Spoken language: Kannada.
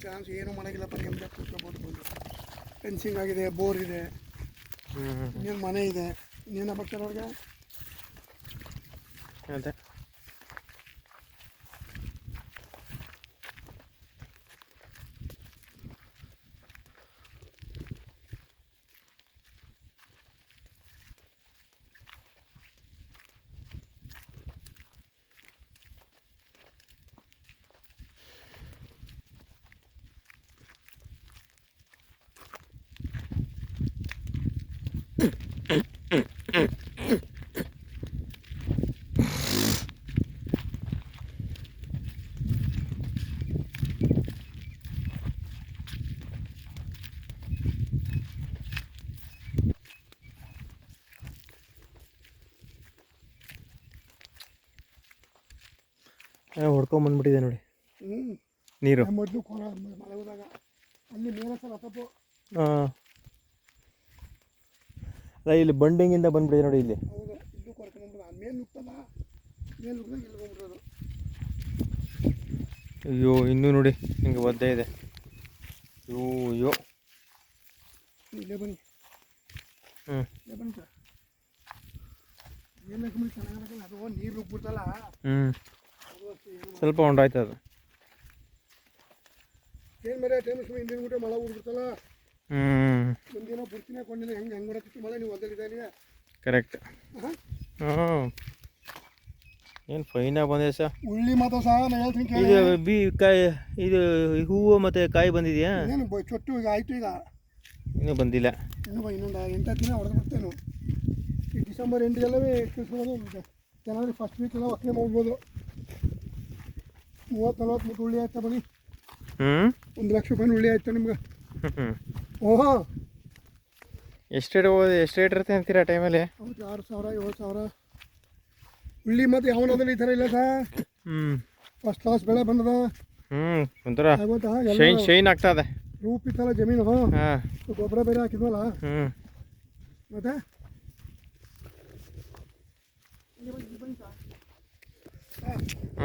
ಚಾನ್ಸ್ ಏನು ಮಾಡೋಂಗಿಲ್ಲಪ್ಪ. ನಿಮ್ಗೆ ಕೂತ್ಕೋಬೋದು ಬಂದು. ಫೆನ್ಸಿಂಗ್ ಆಗಿದೆ, ಬೋರ್ ಇದೆ, ಇನ್ನೇನು ಮನೆ ಇದೆ, ಇನ್ನೇನು ಬರ್ತಾರೆ ಅವ್ರಿಗೆ. ಅದೇ ಹೊಡ್ಕೊಂಬಂದ್ಬಿಟ್ಟಿದೆ ನೋಡಿ ನೀರು. ಮೊದಲು ಮಳೆ ಹೋದಾಗ ಅಲ್ಲಿ ಮೇಲೆ ಸಲ ತಪ್ಪು. ಹಾಂ, ಅಲ್ಲ ಇಲ್ಲಿ ಬಂಡಿಂಗಿಂದ ಬಂದ್ಬಿಟ್ಟಿದೆ ನೋಡಿ ಇಲ್ಲಿ. ಹೌದು, ಇಲ್ಲೂ ಕೊರ್ಕೊಂಡ್ಬಿಟ್ಟು ಮೇಲೆ ನುಗ್ತಲ್ಲ, ಮೇಲೆ ನುಗ್ದಾಗ ಇಲ್ಲಿ ಹೋಗ್ಬಿಡೋದು. ಅಯ್ಯೋ ಇನ್ನೂ ನೋಡಿ ಹಿಂಗೆ ಒದ್ದೆ ಇದೆ. ಅಯ್ಯೋ ಇಲ್ಲೇ ಬನ್ನಿ, ಇಲ್ಲೇ ಬನ್ನಿ ಸರ್. ಏನು ಚೆನ್ನಾಗಲ್ಲ, ಅದು ನೀರು ನುಗ್ಬಿಡ್ತಲ್ಲ. ಸ್ವಲ್ಪ ಹೊಂಡಾಯ್ತು ಅದು. ಏನು ಮರೆ ಟೈಮ್ ಹಿಂದಿನ ಬಿಟ್ಟು ಮಳೆ ಬಿಡ್ಬಿಡ್ತಲ್ಲ. ಒಂದಿನ ಬುರ್ತಿನೇ ಕೊಂಡಿಲ್ಲ, ಹೆಂಗೆ ಬರತ್ತಿತ್ತು ಮಳೆ. ನೀವು ಒದ್ದಲ್ಲಿದ್ದಾನೆ ಕರೆಕ್ಟ್. ಹಾಂ, ಏನು ಫೈನಾಗಿ ಬಂದಿದೆ ಸರ್. ಉಳ್ಳಿ ಮಾತ್ರ ಸಹ ನಾನು ಹೇಳ್ತೀನಿ ಕೇಳಿ. ಇದು ಕಾಯಿ, ಇದು ಹೂವು ಮತ್ತು ಕಾಯಿ ಬಂದಿದೆಯಾ? ಏನು ಚೊಟ್ಟು ಈಗ ಆಯಿತು. ಈಗ ಇನ್ನೂ ಬಂದಿಲ್ಲ. ಇನ್ನೊಂದು 8 ದಿನ ಹೊಡೆದು ಬಿಡ್ತೇನೆ. ಈ ಡಿಸೆಂಬರ್ ಎಂಟಿಗೆಲ್ಲವೇ ತಿಳಿಸ್ಬೋದು. ಜನವರಿ ಫಸ್ಟ್ ವೀಕೆಲ್ಲ ಒಕ್ಕಣೆ ಮಾಡ್ಬೋದು. 30-40 ಉಳ್ಳಿ ಆಯ್ತಾ ಬನ್ನಿ. 1 ಲಕ್ಷ ರೂಪಾಯಿ ಉಳ್ಳಿ ಆಯ್ತು ನಿಮ್ಗೆ. ಓಹೋ, ಎಷ್ಟು ರೇಟ್ ಇರುತ್ತೆ ಅಂತೀರಾ ಟೈಮಲ್ಲಿ? ಹೌದು, 6,000 7,000 ಉಳ್ಳಿ. ಮತ್ತು ಯಾವನಾದ್ರೂ ಈ ಥರ ಇಲ್ಲ ಸರ್. ಫಸ್ಟ್ ಕ್ಲಾಸ್ ಬೆಳೆ ಬಂದದ. ಒಂಥರ ಶೈನ್ ಆಗ್ತಾ ಇದೆ. ರೂಪ್ ಇತ್ತಲ್ಲ ಜಮೀನು. ಗೊಬ್ಬರ ಬೇರೆ ಹಾಕಿದ್ವಲ್ಲ. ಮತ್ತೆ